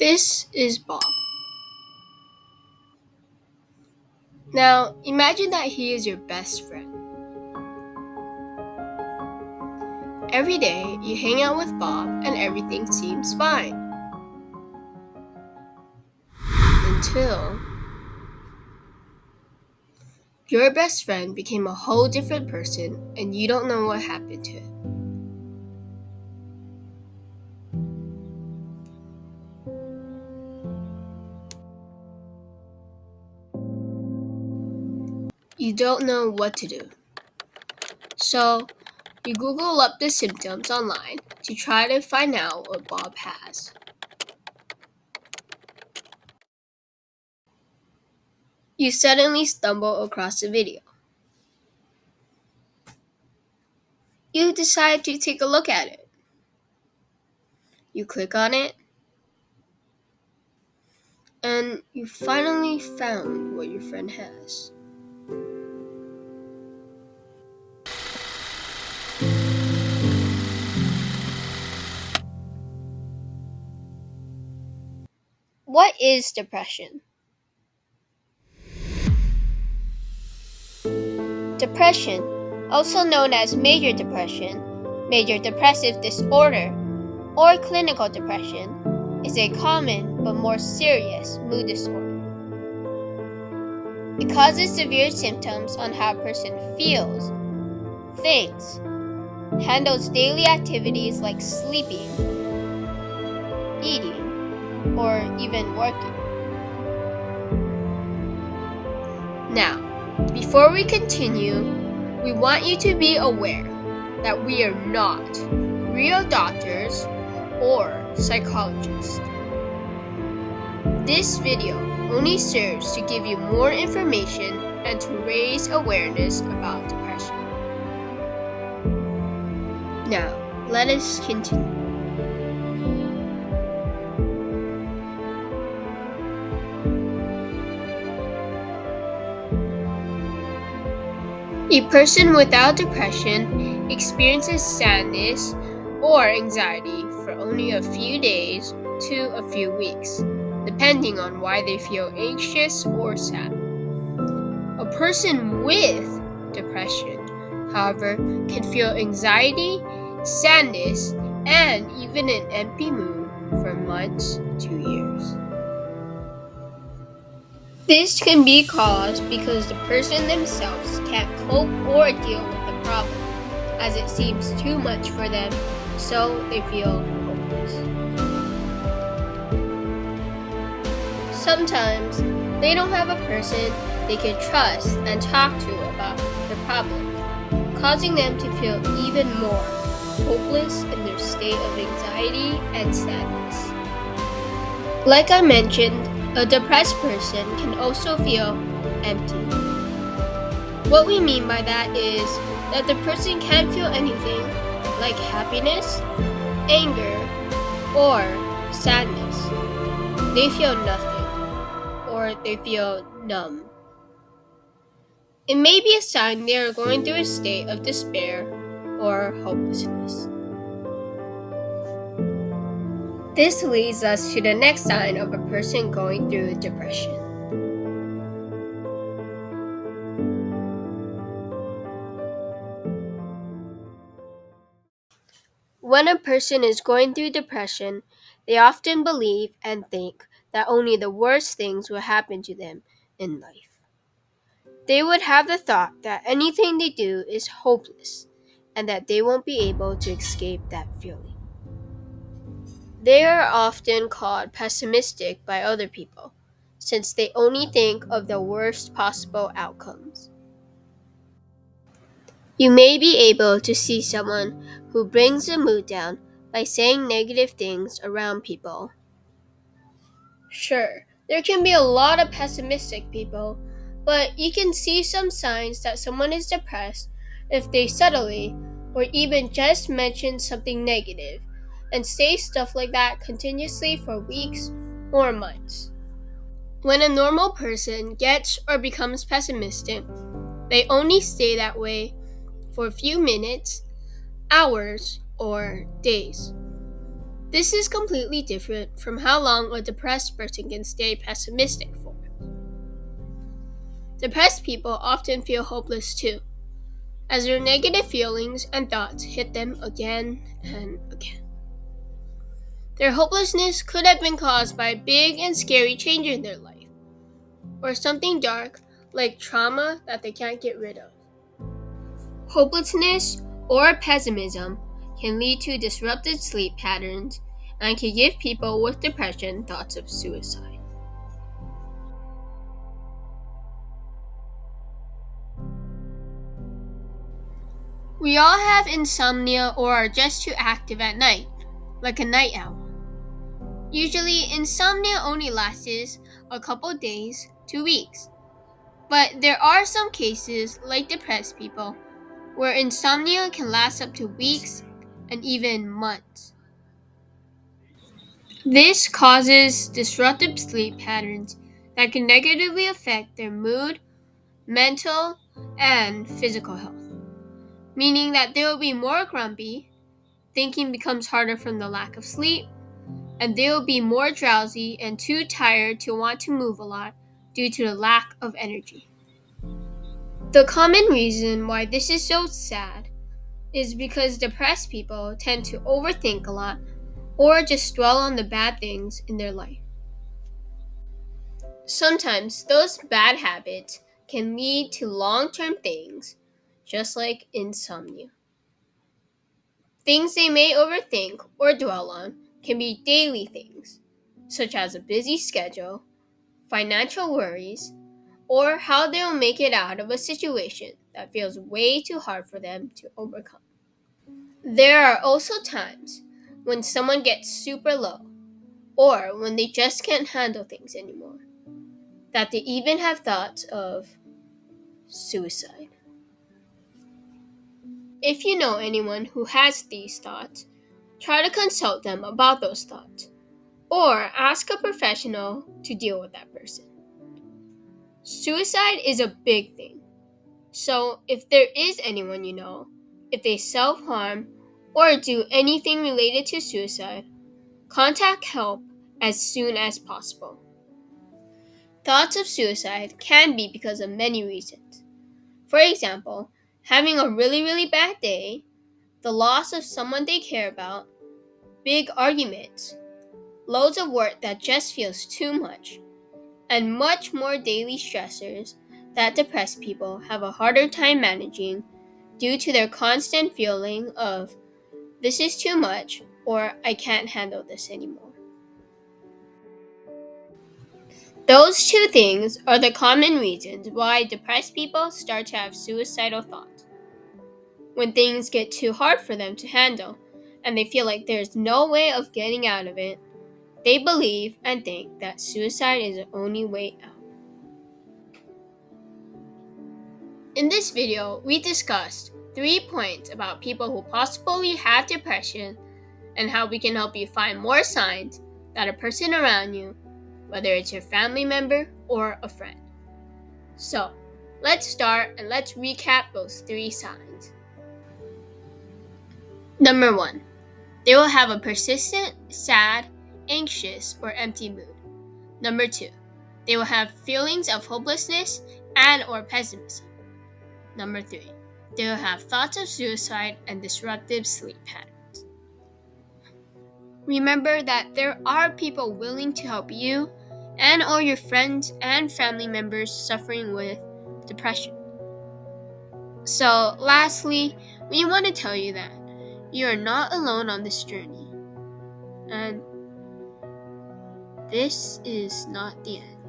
This is Bob. Now, imagine that he is your best friend. Every day, you hang out with Bob and everything seems fine. Until your best friend became a whole different person and you don't know what happened to him. You don't know what to do. So, you Google up the symptoms online to try to find out what Bob has. You suddenly stumble across a video. You decide to take a look at it. You click on it, and you finally found what your friend has. What is depression? Depression, also known as major depression, major depressive disorder, or clinical depression, is a common but more serious mood disorder. It causes severe symptoms on how a person feels, thinks, handles daily activities like sleeping, eating, or even working. Now, before we continue, we want you to be aware that we are not real doctors or psychologists. This video only serves to give you more information and to raise awareness about depression. Now, let us continue. A person without depression experiences sadness or anxiety for only a few days to a few weeks, depending on why they feel anxious or sad. A person with depression, however, can feel anxiety, sadness, and even an empty mood for months to years. This can be caused because the person themselves can't cope or deal with the problem, as it seems too much for them, so they feel hopeless. Sometimes they don't have a person they can trust and talk to about their problems, causing them to feel even more hopeless in their state of anxiety and sadness. Like I mentioned, a depressed person can also feel empty. What we mean by that is that the person can't feel anything like happiness, anger, or sadness. They feel nothing, or they feel numb. It may be a sign they are going through a state of despair or hopelessness. This leads us to the next sign of a person going through depression. When a person is going through depression, they often believe and think that only the worst things will happen to them in life. They would have the thought that anything they do is hopeless and that they won't be able to escape that feeling. They are often called pessimistic by other people, since they only think of the worst possible outcomes. You may be able to see someone who brings the mood down by saying negative things around people. Sure, there can be a lot of pessimistic people, but you can see some signs that someone is depressed if they subtly or even just mention something negative and say stuff like that continuously for weeks or months. When a normal person gets or becomes pessimistic, they only stay that way for a few minutes, hours, or days. This is completely different from how long a depressed person can stay pessimistic for. Depressed people often feel hopeless too, as their negative feelings and thoughts hit them again and again. Their hopelessness could have been caused by a big and scary change in their life, or something dark like trauma that they can't get rid of. Hopelessness or pessimism can lead to disrupted sleep patterns and can give people with depression thoughts of suicide. We all have insomnia or are just too active at night, like a night owl. Usually, insomnia only lasts a couple days to weeks. But there are some cases, like depressed people, where insomnia can last up to weeks and even months. This causes disruptive sleep patterns that can negatively affect their mood, mental, and physical health, meaning that they will be more grumpy, thinking becomes harder from the lack of sleep, and they will be more drowsy and too tired to want to move a lot due to the lack of energy. The common reason why this is so sad is because depressed people tend to overthink a lot or just dwell on the bad things in their life. Sometimes those bad habits can lead to long-term things, just like insomnia. Things they may overthink or dwell on can be daily things, such as a busy schedule, financial worries, or how they will make it out of a situation that feels way too hard for them to overcome. There are also times when someone gets super low, or when they just can't handle things anymore, that they even have thoughts of suicide. If you know anyone who has these thoughts, try to consult them about those thoughts, or ask a professional to deal with that person. Suicide is a big thing, so if there is anyone you know, if they self-harm or do anything related to suicide, contact help as soon as possible. Thoughts of suicide can be because of many reasons. For example, having a really bad day, the loss of someone they care about, big arguments, loads of work that just feels too much, and much more daily stressors that depressed people have a harder time managing due to their constant feeling of, this is too much, or I can't handle this anymore. Those two things are the common reasons why depressed people start to have suicidal thoughts. When things get too hard for them to handle, and they feel like there's no way of getting out of it, they believe and think that suicide is the only way out. In this video, we discussed 3 points about people who possibly have depression and how we can help you find more signs that a person around you, whether it's your family member or a friend. So, let's start and let's recap those 3 signs. Number 1, they will have a persistent, sad, anxious, or empty mood. Number 2, they will have feelings of hopelessness and or pessimism. Number 3, they will have thoughts of suicide and disruptive sleep patterns. Remember that there are people willing to help you and all your friends and family members suffering with depression. So, lastly, we want to tell you that you are not alone on this journey, and this is not the end.